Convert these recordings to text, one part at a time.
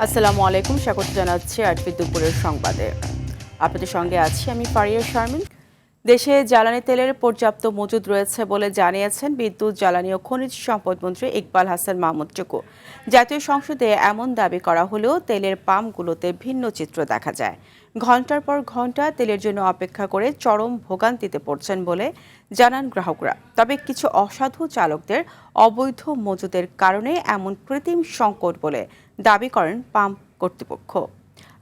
আসসালামু আলাইকুম, স্বাগত জানাচ্ছি আরপি দুপুরের সংবাদে। আপনাদের সঙ্গে আছি আমি ফারিয়া শারমিন। দেশে জ্বালানি তেলের পর্যাপ্ত মজুদ রয়েছে বলে জানিয়েছেন বিদ্যুৎ, জ্বালানি ও খনিজ সম্পদ মন্ত্রী ইকবাল হাসান মাহমুদ টুকু। জাতীয় সংসদে এমন দাবি করা হলেও তেলের পাম্পগুলোতে ভিন্ন চিত্র দেখা যায়। ঘন্টার পর ঘন্টা তেলের জন্য অপেক্ষা করে চরম ভোগান্তিতে পড়ছেন বলে জানান গ্রাহকরা। তবে কিছু অসাধু চালকদের অবৈধ মজুদের কারণে এমন কৃত্রিম সংকট বলে দাবি করেন পাম্প কর্তৃপক্ষ।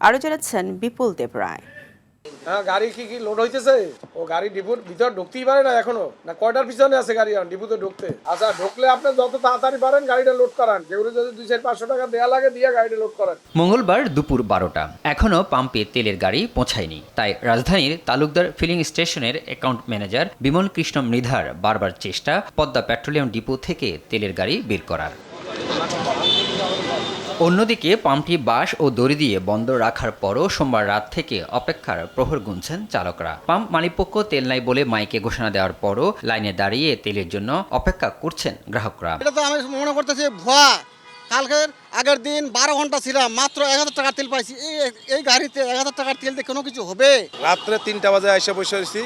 আরও জানাচ্ছেন বিপুল দেব রায়। হ্যাঁ, গাড়ি কি লোড হইতেছে? ও গাড়ি ডিপুর ভিতর ঢুকতেই পারে না এখনো, না কয়টার পিছনে আছে গাড়ি ডিপুতে ঢুকতে? আচ্ছা, ঢুকলে আপনি যত তাড়াতাড়ি পারেন গাড়িটা লোড করান। কেউ যদি 200-500 টাকা দেয়া লাগে দিয়ে গাড়িটা লোড করান। মঙ্গলবার দুপুর 12টা, এখনও পাম্পে তেলের গাড়ি পৌঁছায়নি। তাই রাজধানীর তালুকদার ফিলিং স্টেশনের অ্যাকাউন্ট ম্যানেজার বিমল কৃষ্ণ মৃধার বারবার চেষ্টা পদ্মা পেট্রোলিয়াম ডিপো থেকে তেলের গাড়ি বের করার। অন্যদিকে পাম্পটি বাঁশ ও দড়ি দিয়ে বন্ধ রাখার পরও সোমবার রাত থেকে অপেক্ষার প্রহর গুনছেন চালকরা। পাম্প মালিকপক্ষ তেল নাই বলে মাইকে ঘোষণা দেওয়ার পরও লাইনে দাঁড়িয়ে তেলের জন্য অপেক্ষা করছেন গ্রাহকরা। এটা তো আমি মনে করতেছি ভুয়া। কালকের আগের দিন 12 ঘন্টা ছিলাম, মাত্র 1000 টাকার তেল পাইছি। এই গাড়িতে 1000 টাকার তেল দিয়ে কোনো কিছু হবে? রাত্রে 3টা বাজে এসে বসে রয়েছি,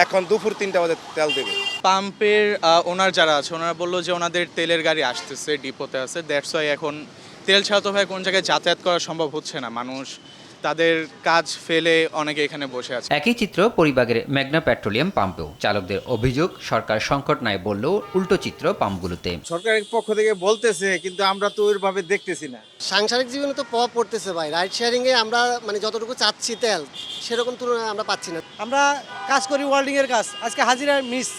এখন দুপুর 3টা বাজে তেল দেবে। পাম্পের ওনার যারা আছে ওনারা বললো যে ওনাদের তেলের গাড়ি আসতেছে, ডিপোতে আছে। দ্যাটস ওয়াই এখন তেল ছাড়া তো ভাই কোন জায়গায় যাতায়াত করা সম্ভব হচ্ছে না। মানুষ তাদের কাজ ফেলে অনেকে এখানে বসে আছে। একই চিত্র পরিবাগের মেঘনা পেট্রোলিয়াম পাম্পেও। চালকদের অভিযোগ, সরকার সংকট নাই বললেও উল্টো চিত্র পাম্পগুলোতে। সরকারের পক্ষ থেকে বলতেছে, কিন্তু আমরা তো ওইভাবে দেখতেছি না। সাংসারিক জীবনে তো প্রভাব পড়তেছে ভাই। রাইড শেয়ারিং এ আমরা যতটুকু চাচ্ছি তেল, সেরকম তুলনায় আমরা পাচ্ছি না। আমরা কাজ করি ওয়েল্ডিং এর কাজ, আজকে হাজিরা মিস,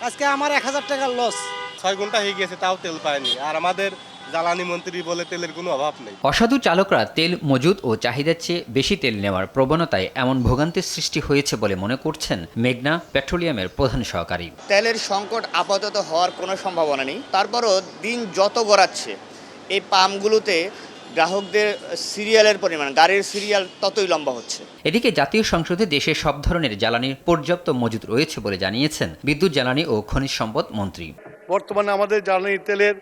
আজকে আমার 1000 টাকার লস। 6 ঘন্টা হয়ে গেছে তাও তেল পায়নি, আর আমাদের জ্বালানি মন্ত্রী বলে তেলের কোনো অভাব নেই। অসাধু চালকরা তেল মজুদ ও চাহিদার চেয়ে বেশি তেল নেওয়ার প্রবণতায় এমন ভোগান্তির সৃষ্টি হয়েছে বলে মনে করছেন মেঘনা পেট্রোলিয়ামের প্রধান সহকারী। তেলের সংকট আপাতত হওয়ার কোনো সম্ভাবনা নেই, তারপরও দিন যত গড়াচ্ছে এই পাম্পগুলোতে গ্রাহকদের সিরিয়ালের পরিমাণ, গাড়ির সিরিয়াল ততই লম্বা হচ্ছে। এদিকে জাতীয় সংসদে দেশে সব ধরনের জ্বালানির পর্যাপ্ত মজুদ রয়েছে বলে জানিয়েছেন বিদ্যুৎ, জ্বালানি ও খনিজ সম্পদ মন্ত্রী। বর্তমানে আমাদের জ্বালানি তেলের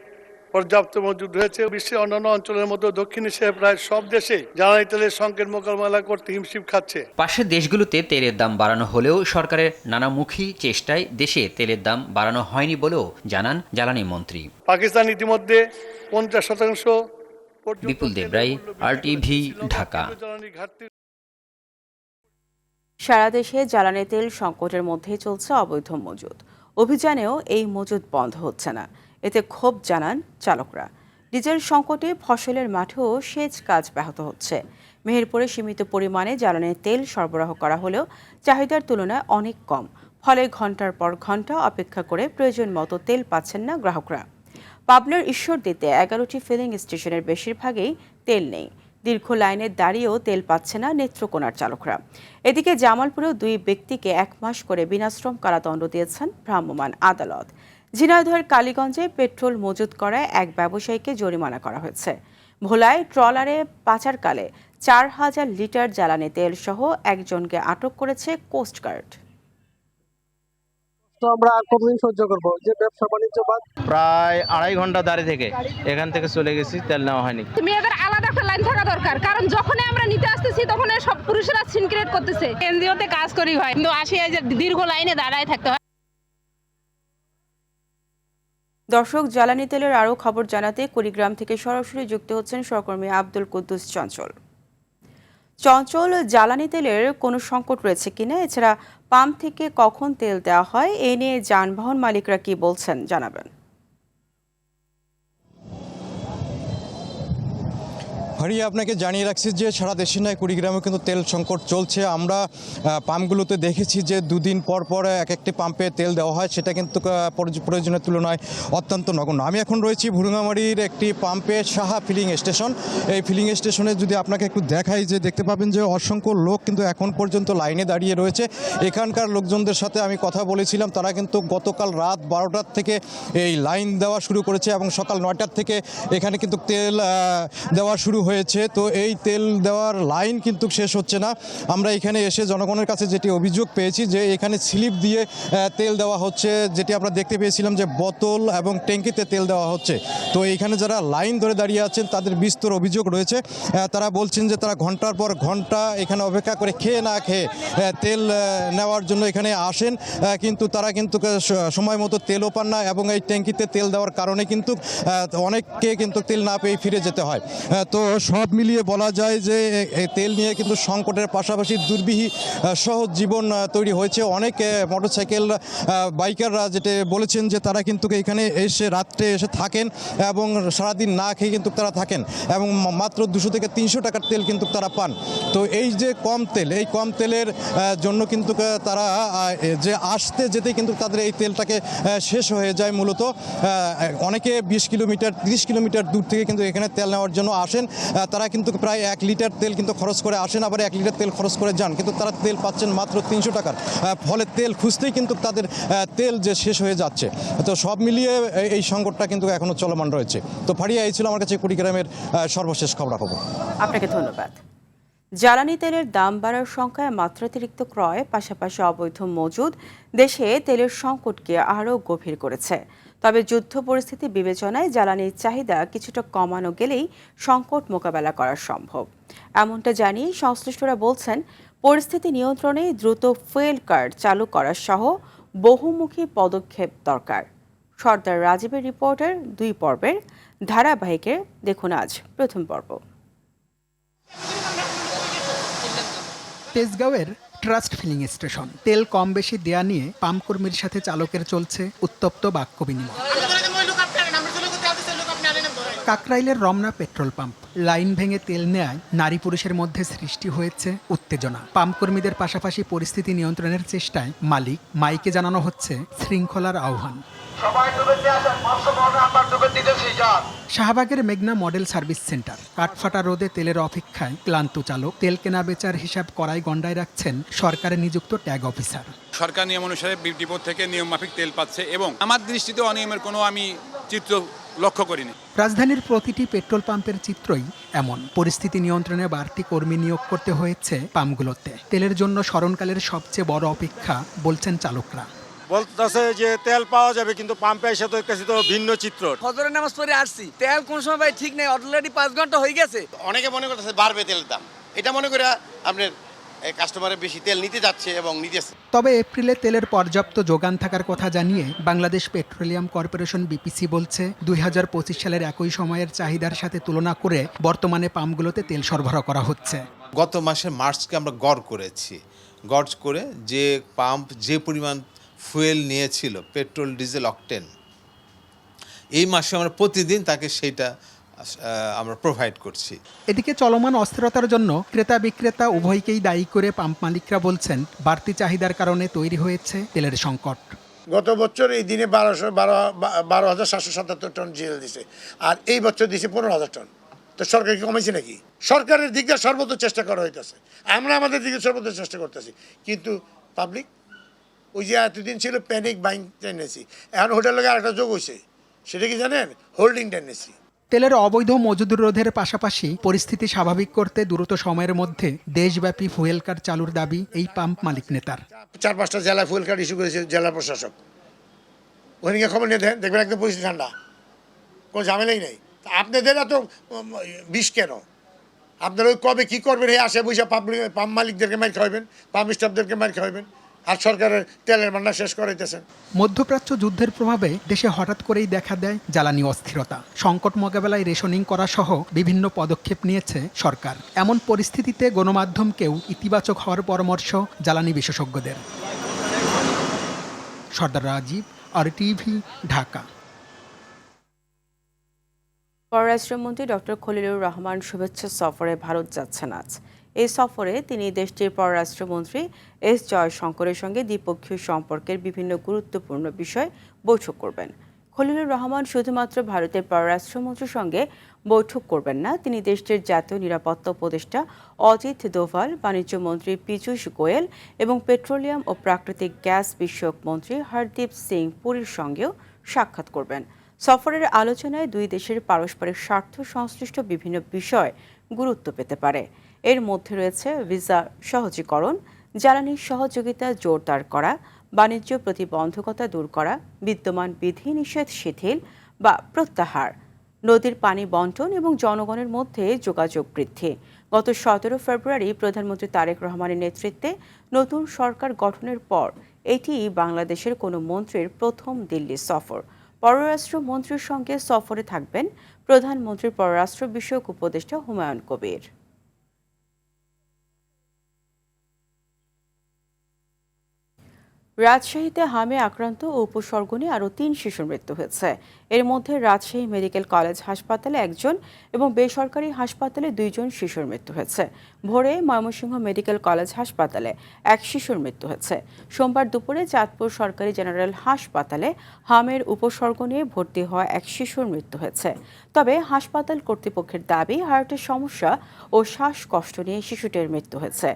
পর্যাপ্ত মজুদ রয়েছে। বিশ্বের অন্যান্য অঞ্চলের মধ্যে দক্ষিণ এশিয়ার প্রায় সব দেশে জ্বালানি তেলের সংকট মোকাবেলা করতে হিমশিম খাচ্ছে। পাশের দেশগুলোতে তেলের দাম বাড়ানো হলেও সরকারের নানামুখী চেষ্টায় দেশে তেলের দাম বাড়ানো হয়নি বলেও জানান জ্বালানি মন্ত্রী। পাকিস্তান ইতিমধ্যে 50% বিপুল দেবরাই, RTV, ঢাকা। সারা দেশে জ্বালানি তেল সংকটের মধ্যেই চলছে অবৈধ মজুদ। অভিযানেও এই মজুদ বন্ধ হচ্ছে না। এতে ক্ষোভ জানান চালকরা। ডিজেল সংকটে ফসলের মাঠেও সেচ কাজ ব্যাহত হচ্ছে। মেহেরপুরে সীমিত পরিমাণে জ্বালানি তেল সরবরাহ করা হলেও চাহিদার তুলনায় অনেক কম। ফলে ঘন্টার পর ঘন্টা অপেক্ষা করে প্রয়োজন মতো তেল পাচ্ছেন না গ্রাহকরা। পাবনার ঈশ্বরদীতে 11টি ফিলিং স্টেশনের বেশিরভাগেই তেল নেই। দীর্ঘ লাইনে দাঁড়িয়েও তেল পাচ্ছে না নেত্রকোনার চালকরা। এদিকে জামালপুরেও 2 ব্যক্তিকে 1 মাস করে বিনাশ্রম কারাদণ্ড দিয়েছেন ভ্রাম্যমাণ আদালত। ঝিনাইদহের কালীগঞ্জে পেট্রোল মজুত করায় এক ব্যবসায়ীকে জরিমানা করা হয়েছে। ভোলায় ট্রলারে পাচারকালে 4000 লিটার জ্বালানি তেল সহ একজনকে আটক করেছে কোস্টগার্ড। আমরা কতদিন সহ্য করবো? যে ব্যবসা বাণিজ্য বাদ। প্রায় 2.5 ঘন্টা দাঁড়িয়ে থেকে এখান থেকে চলে গেছি, তেল নেওয়া হয়নি। মেয়েদের আলাদা একটা লাইন থাকা দরকার, কারণ যখনই আমরা নিতে আসতেছি তখন সব পুরুষেরা সিন ক্রিয়েট করতেছে। এনজিওতে কাজ করি ভাই, কিন্তু আসি এই যে দীর্ঘ লাইনে দাঁড়ায় থাকতে হয়। দর্শক, জ্বালানি তেলের আরও খবর জানাতে কুড়িগ্রাম থেকে সরাসরি যুক্ত হচ্ছেন সহকর্মী আব্দুল কুদ্দুস চঞ্চল। জ্বালানি তেলের কোনো সংকট রয়েছে কিনা, এছাড়া পাম্প থেকে কখন তেল দেওয়া হয়, এ নিয়ে যানবাহন মালিকরা কি বলছেন জানাবেন। হারিয়ে আপনাকে জানিয়ে রাখছি যে সারা দেশে নয়, কুড়িগ্রামে কিন্তু তেল সংকট চলছে। আমরা পাম্পগুলোতে দেখেছি যে 2 দিন পর পর একটি পাম্পে তেল দেওয়া হয়, সেটা কিন্তু প্রয়োজনের তুলনায় অত্যন্ত নগণ্য। আমি এখন রয়েছি ভুরুঙ্গামারির একটি পাম্পে, সাহা ফিলিং স্টেশন। এই ফিলিং স্টেশনে যদি আপনাকে একটু দেখাই, যে দেখতে পাবেন যে অসংখ্য লোক কিন্তু এখন পর্যন্ত লাইনে দাঁড়িয়ে রয়েছে। এখানকার লোকজনদের সাথে আমি কথা বলেছিলাম, তারা কিন্তু গতকাল রাত 12টার থেকে এই লাইন দেওয়া শুরু করেছে এবং সকাল 9টার থেকে এখানে কিন্তু তেল দেওয়া শুরু হয়েছে। হয়েছে, তো এই তেল দেওয়ার লাইন কিন্তু শেষ হচ্ছে না। আমরা এখানে এসে জনগণের কাছে যেটি অভিযোগ পেয়েছি যে এখানে স্লিপ দিয়ে তেল দেওয়া হচ্ছে, যেটি আমরা দেখতে পেয়েছিলাম যে বোতল এবং ট্যাঙ্কিতে তেল দেওয়া হচ্ছে। তো এখানে যারা লাইন ধরে দাঁড়িয়ে আছেন তাদের বিস্তর অভিযোগ রয়েছে। তারা বলছেন যে তারা ঘন্টার পর ঘন্টা এখানে অপেক্ষা করে খেয়ে না খেয়ে তেল নেওয়ার জন্য এখানে আসেন, কিন্তু তারা কিন্তু সময় মতো তেলও পান না এবং এই ট্যাঙ্কিতে তেল দেওয়ার কারণে কিন্তু অনেককে কিন্তু তেল না পেয়ে ফিরে যেতে হয়। তো সব মিলিয়ে বলা যায় যে এই তেল নিয়ে কিন্তু সংকটের পাশাপাশি দুর্বিহী সহজ জীবন তৈরি হয়েছে। অনেক মোটরসাইকেল বাইকাররা যেটা বলেছেন যে তারা কিন্তু এখানে এসে রাত্রে এসে থাকেন এবং সারাদিন না খেয়ে কিন্তু তারা থাকেন এবং মাত্র 200 থেকে 300 টাকার তেল কিন্তু তারা পান। তো এই যে কম তেল, এই কম তেলের জন্য কিন্তু তারা যে আসতে যেতে কিন্তু তাদের এই তেলটাকে শেষ হয়ে যায়। মূলত অনেকে 20 কিলোমিটার 30 কিলোমিটার দূর থেকে কিন্তু এখানে তেল নেওয়ার জন্য আসেন। তারা কিন্তু প্রায় 1 লিটার তেল কিন্তু খরচ করে আসেন, আবার 1 লিটার তেল খরচ করে যান, কিন্তু তারা তেল পাচ্ছেন মাত্র 300 টাকার। ফলে তেল খুঁজতেই কিন্তু তাদের তেল যে শেষ হয়ে যাচ্ছে। তো সব মিলিয়ে এই সংকটটা কিন্তু এখনও চলমান রয়েছে। তো ফারিয়া, এই ছিল আমার কাছে কুড়িগ্রামের সর্বশেষ খবরাখবর। আপনাকে ধন্যবাদ। জ্বালানি তেলের দাম বাড়ার সংখ্যায় মাত্রাতিরিক্ত ক্রয়, পাশাপাশি অবৈধ মজুদ দেশে তেলের সংকটকে আরও গভীর করেছে। তবে যুদ্ধ পরিস্থিতি বিবেচনায় জ্বালানির চাহিদা কিছুটা কমানো গেলেই সংকট মোকাবেলা করা সম্ভব। এমনটা জানিয়ে সংশ্লিষ্টরা বলছেন, পরিস্থিতি নিয়ন্ত্রণে দ্রুত ফুয়েল কার্ড চালু করা সহ বহুমুখী পদক্ষেপ দরকার। সর্দার রাজীবের রিপোর্টের 2 পর্বের ধারাবাহিকে দেখুন আজ প্রথম পর্ব। তেজগাঁওয়ের ট্রাস্ট ফিলিং স্টেশন। তেল কম বেশি দেয়া নিয়ে পাম্প কর্মীর সাথে চালকের চলছে উত্তপ্ত বাক্য বিনিময়। কাকরাইলের রমনা পেট্রোল পাম্প। লাইন ভেঙে তেল নেয়ায় নারী পুরুষের মধ্যে সৃষ্টি হয়েছে উত্তেজনা। পাম্প কর্মীদের পাশাপাশি পরিস্থিতি নিয়ন্ত্রণের চেষ্টায় মালিক মাইকে জানানো হচ্ছে শৃঙ্খলার আহ্বান। শাহবাগের মেঘনা মডেল সার্ভিস সেন্টার। কাঠফাটা রোদে তেলের অপেক্ষায় ক্লান্ত চালক। তেল কেনা বেচার হিসাব করাই গন্ডায় রাখছেন সরকারে নিযুক্ত ট্যাগ অফিসার। সরকার নিয়ম অনুসারে ডিপো থেকে নিয়ম মাফিক তেল পাচ্ছে এবং আমার দৃষ্টিতে অনিয়মের কোনো আমি চিত্র লক্ষ্য করিনি। রাজধানীর প্রতিটি পেট্রোল পাম্পের চিত্রই এমন। পরিস্থিতি নিয়ন্ত্রণে বাড়তি কর্মী নিয়োগ করতে হয়েছে পাম্পগুলোতে। তেলের জন্য স্মরণকালের সবচেয়ে বড় অপেক্ষা বলছেন চালকরা। বলতেছে যে তেল পাওয়া যাবে, কিন্তু পাম্পে এসে তো কাছে তো ভিন্ন চিত্র। ফজরের নামাজ পড়ে আসছি, তেল কোন সময় ভাই ঠিক নেই, অলরেডি 5 ঘন্টা হয়ে গেছে। অনেকে মনে করতেছে বাড়বে তেলের দাম, এটা মনে করে আপনার কাস্টমারের বেশি তেল নিতে যাচ্ছে এবং নিতেছে। তবে এপ্রিলে তেলের পর্যাপ্ত যোগান থাকার কথা জানিয়ে বাংলাদেশ পেট্রোলিয়াম কর্পোরেশন বিপিসি বলছে 2025 সালের একই সময়ের চাহিদার সাথে তুলনা করে বর্তমানে পাম্পগুলোতে তেল সরবরাহ করা হচ্ছে। গত মাসের মার্চকে আমরা গড় করেছি, গড় করে যে পাম্প যে পরিমাণ ফুয়েল নিয়েছিল পেট্রোল ডিজেল অকটেন, এই মাসে আমরা প্রতিদিন তাকে সেইটা আমরা প্রোভাইড করছি। এদিকে চলমান অস্থিরতার জন্য ক্রেতা বিক্রেতা উভয়কেই দায়ী করে পাম্প মালিকরা বলছেন বাড়তি চাহিদার কারণে তৈরি হয়েছে তেলের সংকট। গত বছর এই দিনে 12,777 টন ডিজেল দিছে, আর এই বছর দিছে 15,000 টন। তো সরকার কি কমাইছে নাকি? সরকারের দিক দিয়ে সর্বোচ্চ চেষ্টা করা হইতেছে, আমরা আমাদের দিকে সর্বোচ্চ চেষ্টা করতেছি, কিন্তু পাবলিক ওই যে এতদিন ছিল প্যানিক বাইং টেন্ডেন্সি, এখন হোটেল লোক আরেকটা যোগ হয়েছে, সেটা কি জানেন? Holding tendency. তেলের অবৈধ মজুদ রোধের পাশাপাশি পরিস্থিতি স্বাভাবিক করতে দ্রুত সময়ের মধ্যে দেশব্যাপী ফুয়েল কার্ড চালুর দাবি এই পাম্প মালিক নেতার। 4-5টা জেলায় ফুয়েল কার্ড ইস্যু করেছে জেলা প্রশাসক। ওখানে গিয়ে খবর নিয়ে দেখবেন একদম পরিস্থিতি ঠান্ডা, কোনো ঝামেলাই নেই। আপনাদের এত বিষ কেন? আপনারা ওই কবে কী করবেন এই আশে বসে পাম্প মালিকদেরকে মার খাওয়াবেন, পাম্প স্টাফদেরকে মার খাওয়াবেন, আর সরকারের তেলের ভান্ডার শেষ করাইতেছেন। মধ্যপ্রাচ্য যুদ্ধের প্রভাবে দেশে হঠাৎ করেই দেখা দেয় জ্বালানি অস্থিরতা। সংকট মোকাবেলায় রেশনিং করা সহ বিভিন্ন পদক্ষেপ নিয়েছে সরকার। এমন পরিস্থিতিতে গণমাধ্যমকেও ইতিবাচক হওয়ার পরামর্শ জ্বালানি বিশেষজ্ঞদের। সর্দার রাজীব, RTV, ঢাকা। পররাষ্ট্রমন্ত্রী ডক্টর খলিলুর রহমান শুভেচ্ছা সফরে ভারত যাচ্ছেন আজ। এই সফরে তিনি দেশটির পররাষ্ট্রমন্ত্রী এস জয়শঙ্করের সঙ্গে দ্বিপক্ষীয় সম্পর্কের বিভিন্ন গুরুত্বপূর্ণ বিষয় বৈঠক করবেন। খলিলুর রহমান শুধুমাত্র ভারতের পররাষ্ট্রমন্ত্রীর সঙ্গে বৈঠক করবেন না, তিনি দেশটির জাতীয় নিরাপত্তা উপদেষ্টা অজিত দোভাল, বাণিজ্য মন্ত্রী পীযূষ গোয়েল এবং পেট্রোলিয়াম ও প্রাকৃতিক গ্যাস বিষয়ক মন্ত্রী হরদীপ সিং পুরীর সঙ্গেও সাক্ষাৎ করবেন। সফরের আলোচনায় দুই দেশের পারস্পরিক স্বার্থ সংশ্লিষ্ট বিভিন্ন বিষয় গুরুত্ব পেতে পারে। এর মধ্যে রয়েছে ভিসা সহজীকরণ, জ্বালানি সহযোগিতা জোরদার করা, বাণিজ্য প্রতিবন্ধকতা দূর করা, বিদ্যমান বিধিনিষেধ শিথিল বা প্রত্যাহার, নদীর পানি বন্টন এবং জনগণের মধ্যে যোগাযোগ বৃদ্ধি। গত 17 ফেব্রুয়ারি প্রধানমন্ত্রী তারেক রহমানের নেতৃত্বে নতুন সরকার গঠনের পর এটি বাংলাদেশের কোনো মন্ত্রীর প্রথম দিল্লি সফর। পররাষ্ট্র মন্ত্রীর সঙ্গে সফরে থাকবেন প্রধানমন্ত্রীর পররাষ্ট্র বিষয়ক উপদেষ্টা হুমায়ুন কবির। রাজশাহীতে হামে আক্রান্ত ও উপসর্গ নিয়ে আরও 3 শিশুর মৃত্যু হয়েছে। এর মধ্যে রাজশাহী মেডিকেল কলেজ হাসপাতালে 1 জন এবং বেসরকারি হাসপাতালে 2 জন শিশুর মৃত্যু হয়েছে। ভোরে ময়মনসিংহ মেডিকেল কলেজ হাসপাতালে 1 শিশুর মৃত্যু হয়েছে। সোমবার দুপুরে চাঁদপুর সরকারি জেনারেল হাসপাতালে হামের উপসর্গ নিয়ে ভর্তি হওয়া 1 শিশুর মৃত্যু হয়েছে। তবে হাসপাতাল কর্তৃপক্ষের দাবি হার্টের সমস্যা ও শ্বাসকষ্ট নিয়ে শিশুটির মৃত্যু হয়েছে।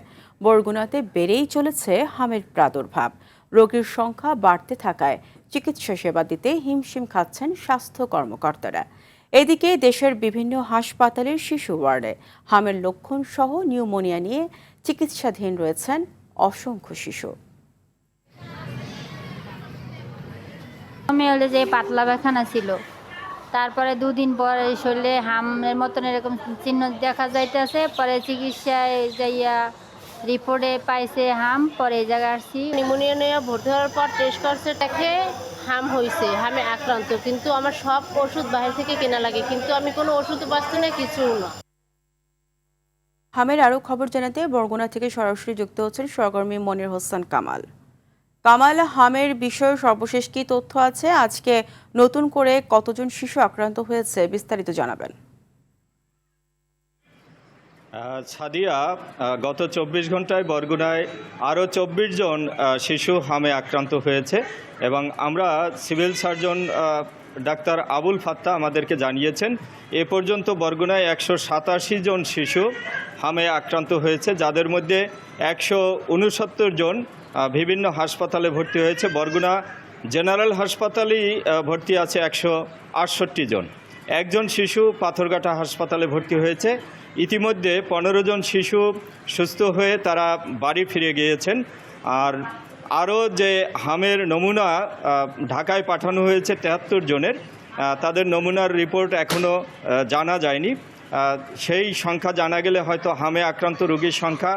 বরগুনাতে বেড়েই চলেছে হামের প্রাদুর্ভাব। রোগীর সংখ্যা বাড়তে থাকায় চিকিৎসা সেবা দিতে হিমশিম খাচ্ছেন স্বাস্থ্য কর্মকর্তারা। এদিকে দেশের বিভিন্ন হাসপাতালের শিশু ওয়ার্ডে হামের লক্ষণ সহ নিউমোনিয়া নিয়ে চিকিৎসাধীন রয়েছেন অসংখ্য শিশু। যে পাতলা পায়খানা ছিল, তারপরে 2 দিন পর শরীরে হামের মতন এরকম চিহ্ন দেখা যাইতেছে। পরে চিকিৎসায় যাইয়া রিপোর্টে পাইছে হাম, পরে এই জায়গায় আসছি। নিউমোনিয়া নিয়ে ভর্তি হওয়ার পর টেস্ট করছে, তাকে হাম হয়েছে, হামে আক্রান্ত। কিন্তু আমার সব ওষুধ বাইরে থেকে কেনা লাগে, কিন্তু আমি কোনো ওষুধ পাচ্ছি না, কিছু না। হামের আরও খবর জানাতে বরগুনা থেকে সরাসরি যুক্ত হচ্ছেন সহকর্মী মনির হোসেন কামাল। কামাল, হামের বিষয়ে সর্বশেষ কি তথ্য আছে? আজকে নতুন করে কতজন শিশু আক্রান্ত হয়েছে, বিস্তারিত জানাবেন। সাদিয়া, গত 24 ঘন্টায় বরগুনায় আরও 24 জন শিশু হামে আক্রান্ত হয়েছে এবং আমরা সিভিল সার্জন ডাক্তার আবুল ফাত্তা আমাদেরকে জানিয়েছেন এ পর্যন্ত বরগুনায় 187 জন শিশু হামে আক্রান্ত হয়েছে, যাদের মধ্যে 169 জন বিভিন্ন হাসপাতালে ভর্তি হয়েছে। বরগুনা জেনারেল হাসপাতালেই ভর্তি আছে 168 জন। 1 জন শিশু পাথরঘাটা হাসপাতালে ভর্তি হয়েছে। ইতিমধ্যে 15 জন শিশু সুস্থ হয়ে তারা বাড়ি ফিরে গিয়েছেন। আর আরও যে হামের নমুনা ঢাকায় পাঠানো হয়েছে 73 জনের, তাদের নমুনার রিপোর্ট এখনও জানা যায়নি। সেই সংখ্যা জানা গেলে হয়তো হামে আক্রান্ত রোগীর সংখ্যা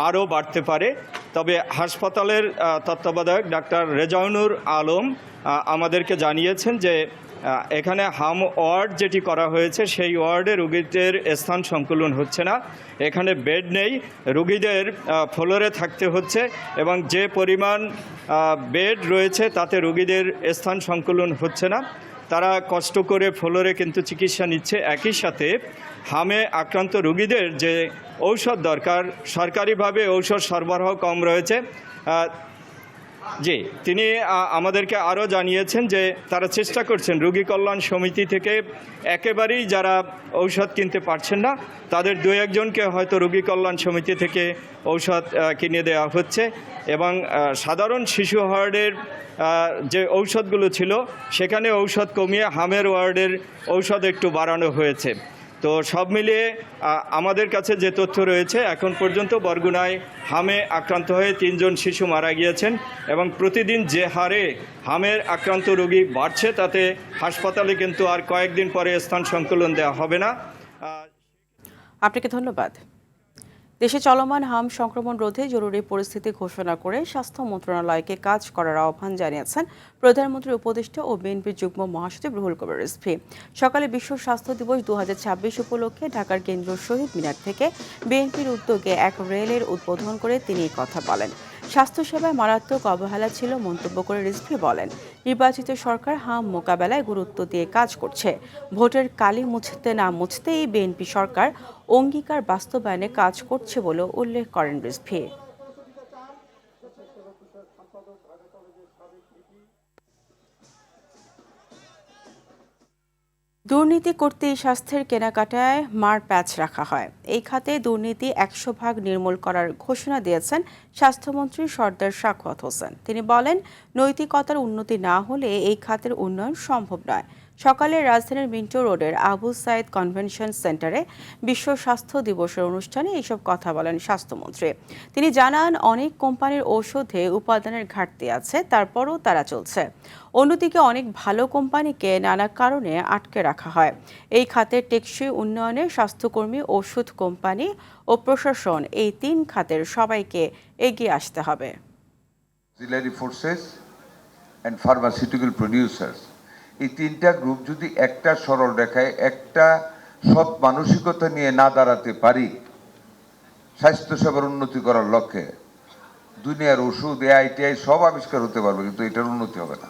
আরও বাড়তে পারে। তবে হাসপাতালের তত্ত্বাবধায়ক ডাক্তার রেজাউনুর আলম আমাদেরকে জানিয়েছেন যে এখানে হাম ওয়ার্ড যেটি করা হয়েছে সেই ওয়ার্ডে রোগীদের স্থান সংকুলন হচ্ছে না, এখানে বেড নেই, রোগীদের ফ্লোরে থাকতে হচ্ছে এবং যে পরিমাণ বেড রয়েছে তাতে রোগীদের স্থান সংকুলন হচ্ছে না। তারা কষ্ট করে ফ্লোরে কিন্তু চিকিৎসা নিচ্ছে। একই সাথে হামে আক্রান্ত রোগীদের যে ঔষধ দরকার, সরকারিভাবে ঔষধ সরবরাহ কম রয়েছে। জি, তিনি আমাদেরকে আরও জানিয়েছেন যে তারা চেষ্টা করছেন রোগী কল্যাণ সমিতি থেকে একেবারেই যারা ঔষধ কিনতে পারছেন না তাদের 2-1 জনকে হয়তো রোগী কল্যাণ সমিতি থেকে ঔষধ কিনে দেওয়া হচ্ছে এবং সাধারণ শিশু ওয়ার্ডের যে ঔষধগুলো ছিল সেখানে ঔষধ কমিয়ে হামের ওয়ার্ডের ঔষধ একটু বাড়ানো হয়েছে। তো সব মিলিয়ে আমাদের কাছে যে তথ্য রয়েছে, এখন পর্যন্ত বরগুনায় হামে আক্রান্ত হয়ে 3 জন শিশু মারা গিয়েছেন এবং প্রতিদিন যে হারে হামের আক্রান্ত রোগী বাড়ছে তাতে হাসপাতালে কিন্তু আর কয়েকদিন পরে স্থান সংকুলন দেওয়া হবে না। আপনাকে ধন্যবাদ। দেশে চলমান হাম সংক্রমণ রোধে জরুরি পরিস্থিতি ঘোষণা করে স্বাস্থ্য মন্ত্রণালয়কে কাজ করার আহ্বান জানিয়েছেন প্রধানমন্ত্রীর উপদেষ্টা ও বিএনপির যুগ্ম মহাসচিব রুহুল কবির রিজভী। সকালে বিশ্ব স্বাস্থ্য দিবস 2026 উপলক্ষে ঢাকার কেন্দ্রীয় শহীদ মিনার থেকে বিএনপির উদ্যোগে এক রেলের উদ্বোধন করে তিনি এই কথা বলেন। স্বাস্থ্যসেবায় মারাত্মক অবহেলা ছিল মন্তব্য করে রিজভী বলেন, নির্বাচিত সরকার হাম মোকাবেলায় গুরুত্ব দিয়ে কাজ করছে। ভোটের কালি মুছতে না মুছতেই বিএনপি সরকার অঙ্গীকার বাস্তবায়নে কাজ করছে বলে উল্লেখ করেন রিজভী। দুর্নীতি করতেই স্বাস্থ্যের কেনাকাটায় মার প্যাচ রাখা হয়। এই খাতে দুর্নীতি 100% নির্মূল করার ঘোষণা দিয়েছেন স্বাস্থ্যমন্ত্রী সরদার সাখাওয়াত হোসেন। তিনি বলেন, নৈতিকতার উন্নতি না হলে এই খাতের উন্নয়ন সম্ভব নয়। সকালে রাজধানীর মিন্টো রোডের আবু সাইদ কনভেনশন সেন্টারে বিশ্ব স্বাস্থ্য দিবসের অনুষ্ঠানে এইসব কথা বলেন স্বাস্থ্যমন্ত্রী। তিনি জানান, অনেক কোম্পানির ঔষধে উপাদানের ঘাটতি আছে, তারপরও তারা চলছে। অন্যদিকে অনেক ভালো কোম্পানিকে নানা কারণে আটকে রাখা হয়। এই খাতের টেকসই উন্নয়নে স্বাস্থ্যকর্মী, ওষুধ কোম্পানি ও প্রশাসন, এই 3 খাতের সবাইকে এগিয়ে আসতে হবে। Auxiliary forces and pharmaceutical producers, এই 3টা গ্রুপ যদি একটা সরল রেখায় একটা সৎ মানসিকতা নিয়ে না দাঁড়াতে পারি স্বাস্থ্যসেবার উন্নতি করার লক্ষ্যে, দুনিয়ার ওষুধ এআইটিআই সব আবিষ্কার হতে পারবে, কিন্তু এটার উন্নতি হবে না।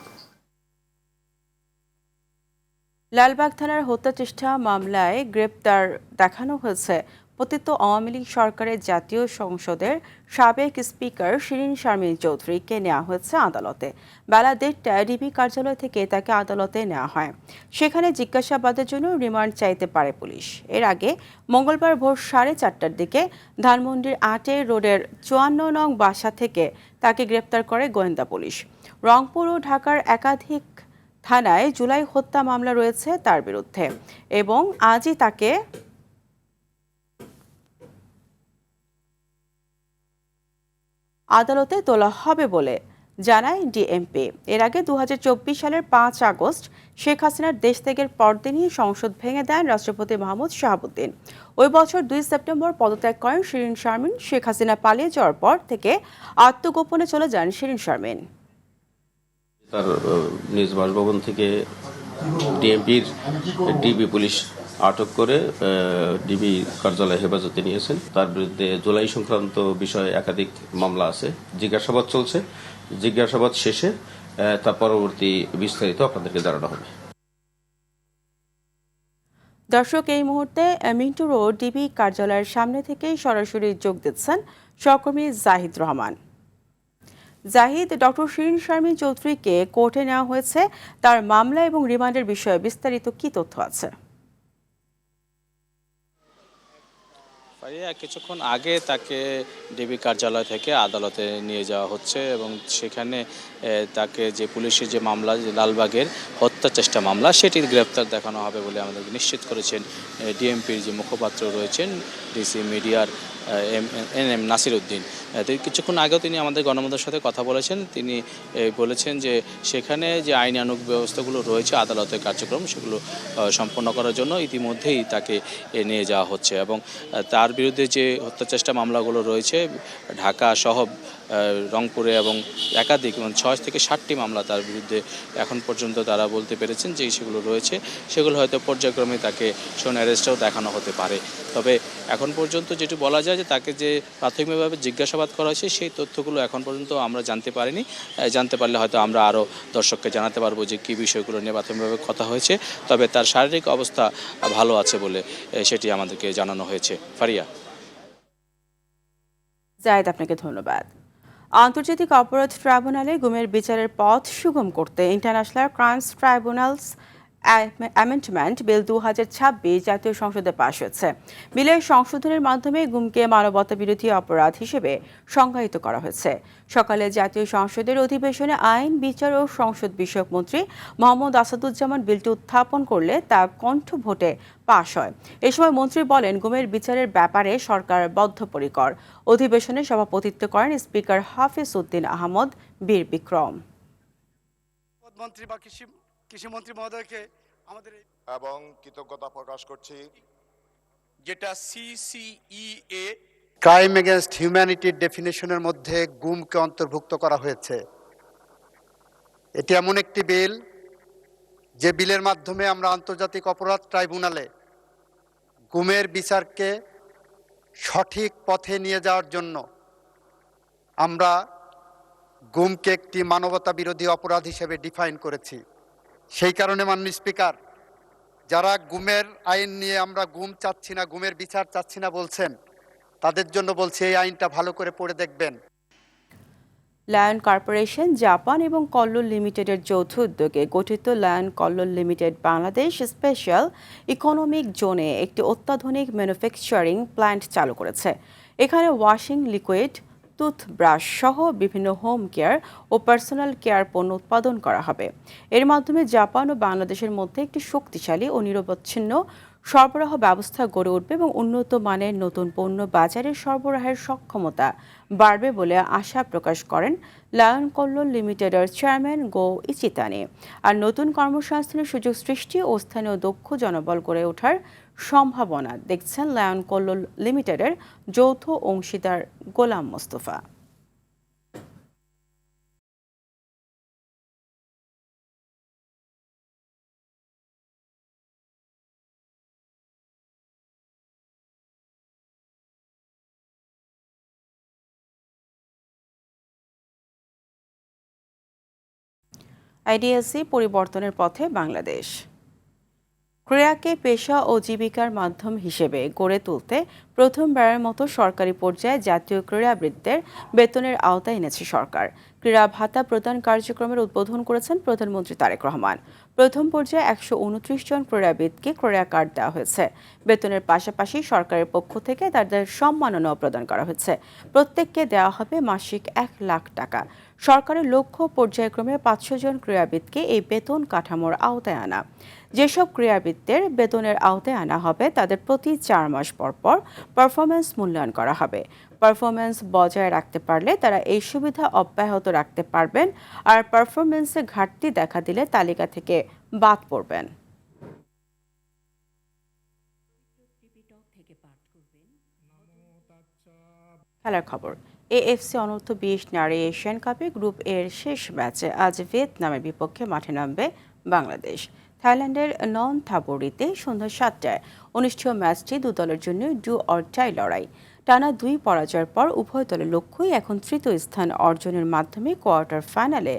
লালবাগ থানার হত্যা চেষ্টা মামলায় গ্রেপ্তার দেখানো হয়েছে পতিত আওয়ামী লীগ সরকারের জাতীয় সংসদের সাবেক স্পিকার শিরিন শারমিন চৌধুরীকে নেওয়া হয়েছে আদালতে। বেলা 1:30টায় ডিবি কার্যালয় থেকে তাকে আদালতে নেওয়া হয়। সেখানে জিজ্ঞাসাবাদের জন্য রিমান্ড চাইতে পারে পুলিশ। এর আগে মঙ্গলবার ভোর 4:30টার দিকে ধানমন্ডির 8 রোডের 54 নং বাসা থেকে তাকে গ্রেপ্তার করে গোয়েন্দা পুলিশ। রংপুর ও ঢাকার একাধিক থানায় জুলাই হত্যা মামলা রয়েছে তার বিরুদ্ধে এবং আজই তাকে আদালতে তোলা হবে বলে জানায় ডিএমপি। এর আগে 2024 সালের 5 আগস্ট শেখ হাসিনার দেশ ত্যাগের পরদিনই সংসদ ভেঙে দেন রাষ্ট্রপতি মোহাম্মদ শাহাবুদ্দিন। ওই বছর 2 সেপ্টেম্বর পদত্যাগ করেন শিরিন শারমিন। শেখ হাসিনা পালিয়ে যাওয়ার পর থেকে আত্মগোপনে চলে যান শিরিন শারমিন। তার নিজ বাসভবন থেকে ডিএমপির ডিবি পুলিশ আটক করে ডিবি কার্যালয়ে হেফাজতে নিয়েছেন। তার বিরুদ্ধে জুলাই সংক্রান্ত বিষয়ে একাধিক মামলা আছে, জিজ্ঞাসাবাদ চলছে। জিজ্ঞাসাবাদ শেষে তার পরবর্তী বিস্তারিত আপনাদেরকে জানানো হবে। দর্শক, এই মুহূর্তে মিন্টো রোড ডিবি কার্যালয়ের সামনে থেকে সরাসরি যোগ দিচ্ছেন সহকর্মী জাহিদ রহমান। জাহিদ, ডক্টর শিরিন শারমিন চৌধুরীকে কোর্টে নেওয়া হয়েছে, তার মামলা এবং রিমান্ডের বিষয়ে বিস্তারিত কি তথ্য আছে? কিছুক্ষণ আগে তাকে ডিবি কার্যালয় থেকে আদালতে নিয়ে যাওয়া হচ্ছে এবং সেখানে তাকে যে পুলিশের যে মামলা, লালবাগের হত্যা চেষ্টা মামলা, সেটির গ্রেপ্তার দেখানো হবে বলে আমাদেরকে নিশ্চিত করেছেন ডিএমপির যে মুখপাত্র রয়েছেন ডিসি মিডিয়ার এম নাসির উদ্দিন। কিছুক্ষণ আগেও তিনি আমাদের গণমাধ্যমের সাথে কথা বলেছেন। তিনি বলেছেন যে সেখানে যে আইনানুগ ব্যবস্থাগুলো রয়েছে, আদালতের কার্যক্রম, সেগুলো সম্পন্ন করার জন্য ইতিমধ্যেই তাকে নিয়ে যাওয়া হচ্ছে এবং তার বিরুদ্ধে যে হত্যাচেষ্টা মামলাগুলো রয়েছে ঢাকা সহ রংপুরে এবং একাধিক 6 থেকে 7টি মামলা তার বিরুদ্ধে এখন পর্যন্ত তারা বলতে পেরেছেন যে সেগুলো রয়েছে। সেগুলো হয়তো পর্যায়ক্রমে তাকে শোন অ্যারেস্টও দেখানো হতে পারে। তবে এখন পর্যন্ত যেটি বলা যায় যে তাকে যে প্রাথমিকভাবে জিজ্ঞাসাবাদ করা হয়েছে সেই তথ্যগুলো এখন পর্যন্ত আমরা জানতে পারিনি। জানতে পারলে হয়তো আমরা আরও দর্শককে জানাতে পারবো যে কী বিষয়গুলো নিয়ে প্রাথমিকভাবে কথা হয়েছে। তবে তার শারীরিক অবস্থা ভালো আছে বলে সেটি আমাদেরকে জানানো হয়েছে। ফারিয়া। জায়েদ, আপনাকে ধন্যবাদ। আন্তর্জাতিক অপরাধ ট্রাইব্যুনালে গুমের বিচারের পথ সুগম করতে international crimes tribunals amendment bill 2026 জাতীয় সংসদে পাশ হয়েছে। বিলের সংশোধনের মাধ্যমে গুমকে মানবতা বিরোধী অপরাধ হিসেবে সংজ্ঞায়িত করা হয়েছে। সকালে জাতীয় সংসদের অধিবেশনে আইন, বিচার ও সংসদ বিষয়ক মন্ত্রী মোহাম্মদ আসাদুজ্জামান বিলটি উত্থাপন করলে তা কণ্ঠ ভোটে পাশ হয়। এ সময় মন্ত্রী বলেন, গুমের বিচারের ব্যাপারে সরকার বদ্ধপরিকর। অধিবেশনে সভাপতিত্ব করেন স্পিকার হাফিজ উদ্দিন আহমদ বীর বিক্রম। মন্ত্রী বা কৃষিমন্ত্রী মহোদয়কে আমাদের এবং কৃতজ্ঞতা প্রকাশ করছি। যেটা সিসিইএ ক্রাইম এগেইনস্ট হিউম্যানিটির ডেফিনেশনের মধ্যে গুমকে অন্তর্ভুক্ত করা হয়েছে। এটি এমন একটি বিল যে বিলের মাধ্যমে আমরা আন্তর্জাতিক অপরাধ ট্রাইব্যুনালে গুমের বিচারকে সঠিক পথে নিয়ে যাওয়ার জন্য আমরা গুমকে একটি মানবতা বিরোধী অপরাধ হিসেবে ডিফাইন করেছি। সেই কারণে মাননীয় স্পিকার, যারা গুমের আইন নিয়ে আমরা গুম চাচ্ছি না, গুমের বিচার চাচ্ছি না বলছেন, তাদের জন্য বলছি এই আইনটা ভালো করে পড়ে দেখবেন। লায়ন কর্পোরেশন জাপান এবং কল্লোল লিমিটেডের যৌথ উদ্যোগে গঠিত lion Kallol limited Bangladesh special economic জোনে একটি অত্যাধুনিক ম্যানুফ্যাকচারিং প্ল্যান্ট চালু করেছে। এখানে ওয়াশিং লিকুইড, টুথব্রাশ সহ বিভিন্ন হোম কেয়ার ও পার্সোনাল কেয়ার পণ্য উৎপাদন করা হবে। এর মাধ্যমে জাপান ও বাংলাদেশের মধ্যে একটি শক্তিশালী ও নিরবচ্ছিন্ন সরবরাহ ব্যবস্থা গড়ে উঠবে এবং উন্নত মানের নতুন পণ্য বাজারে সরবরাহের সক্ষমতা বাড়বে বলে আশা প্রকাশ করেন লায়ন কল্লোল লিমিটেডের চেয়ারম্যান গো ইচিতানি। আর নতুন কর্মসংস্থানের সুযোগ সৃষ্টি ও স্থানীয় দক্ষ জনবল গড়ে ওঠার সম্ভাবনা দেখছেন লায়ন কল্লোল লিমিটেডের যৌথ অংশীদার গোলাম মোস্তফা। আইডিএসসি পরিবর্তনের পথে বাংলাদেশ। ক্রীড়াকে পেশা ও জীবিকার মাধ্যম হিসেবে গড়ে তুলতে প্রথমবারের মতো সরকারি পর্যায়ে জাতীয় ক্রীড়াবিদদের বেতনের আওতায় এনেছে সরকার। ক্রীড়া ভাতা প্রদান কার্যক্রমের উদ্বোধন করেছেন প্রধানমন্ত্রী তারেক রহমান। প্রথম পর্যায়ে 129 জন ক্রীড়াবিদকে ক্রীড়া কার্ড দেওয়া হয়েছে। বেতনের পাশাপাশি সরকারের পক্ষ থেকে তাদের সম্মাননাও প্রদান করা হয়েছে। প্রত্যেককে দেওয়া হবে মাসিক 1 লাখ টাকা। সরকারের লক্ষ্য পর্যায়ক্রমে 500 জন ক্রীড়াবিদকে এই বেতন কাঠামোর আওতায় আনা। যেসব ক্রীড়াবিদদের বেতনের আওতায় আনা হবে তাদের প্রতি 4 মাস পর পর পারফরমেন্স মূল্যায়ন করা হবে। পারফরমেন্স বজায় রাখতে পারলে তারা এই সুবিধা অব্যাহত রাখতে পারবেন, আর পারফরমেন্সে ঘাটতি দেখা দিলে তালিকা থেকে বাদ পড়বেন। খেলার খবর। এএফসি অনূর্ধ্ব-20 নারী এশিয়ান কাপে গ্রুপ এর শেষ ম্যাচে আজ ভিয়েতনামের বিপক্ষে মাঠে নামবে বাংলাদেশ। থাইল্যান্ডের নন থাবুরিতে সন্ধ্যা 7টায় অনুষ্ঠেয় ম্যাচটি দু দলের জন্য ডু অর ডাই লড়াই। টানা 2 পরাজয়ের পর উভয় দলের লক্ষ্যই এখন তৃতীয় স্থান অর্জনের মাধ্যমে কোয়ার্টার ফাইনালে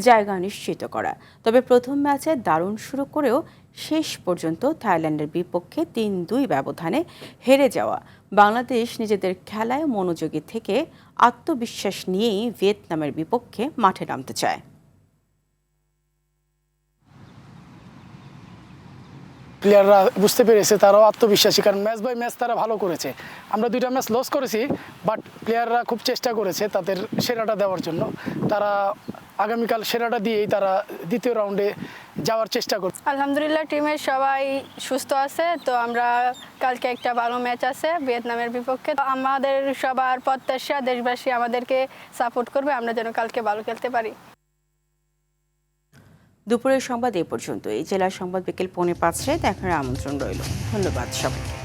জায়গা নিশ্চিত করা। তবে প্রথম ম্যাচে দারুণ শুরু করেও শেষ পর্যন্ত থাইল্যান্ডের বিপক্ষে 3-2 ব্যবধানে হেরে যাওয়া বাংলাদেশ নিজেদের খেলায় মনোযোগী থেকে আত্মবিশ্বাস নিয়েই ভিয়েতনামের বিপক্ষে মাঠে নামতে চায়। প্লেয়াররা বুঝতে পেরেছে, তারাও আত্মবিশ্বাসী, কারণ ম্যাচ বাই ম্যাচ তারা ভালো করেছে। আমরা 2টা ম্যাচ লস করেছি, বাট প্লেয়াররা খুব চেষ্টা করেছে তাদের সেরাটা দেওয়ার জন্য। তারা আগামীকাল সেরাটা দিয়েই তারা দ্বিতীয় রাউন্ডে যাওয়ার চেষ্টা করছে। আলহামদুলিল্লাহ টিমের সবাই সুস্থ আছে, তো আমরা কালকে একটা ভালো ম্যাচ আছে ভিয়েতনামের বিপক্ষে। আমাদের সবার প্রত্যাশা দেশবাসী আমাদেরকে সাপোর্ট করবে, আমরা যেন কালকে ভালো খেলতে পারি। দুপুরের সংবাদ এই পর্যন্তই। জেলার সংবাদ বিকেল 5:45 দেখার আমন্ত্রণ রইল। ধন্যবাদ সবাইকে।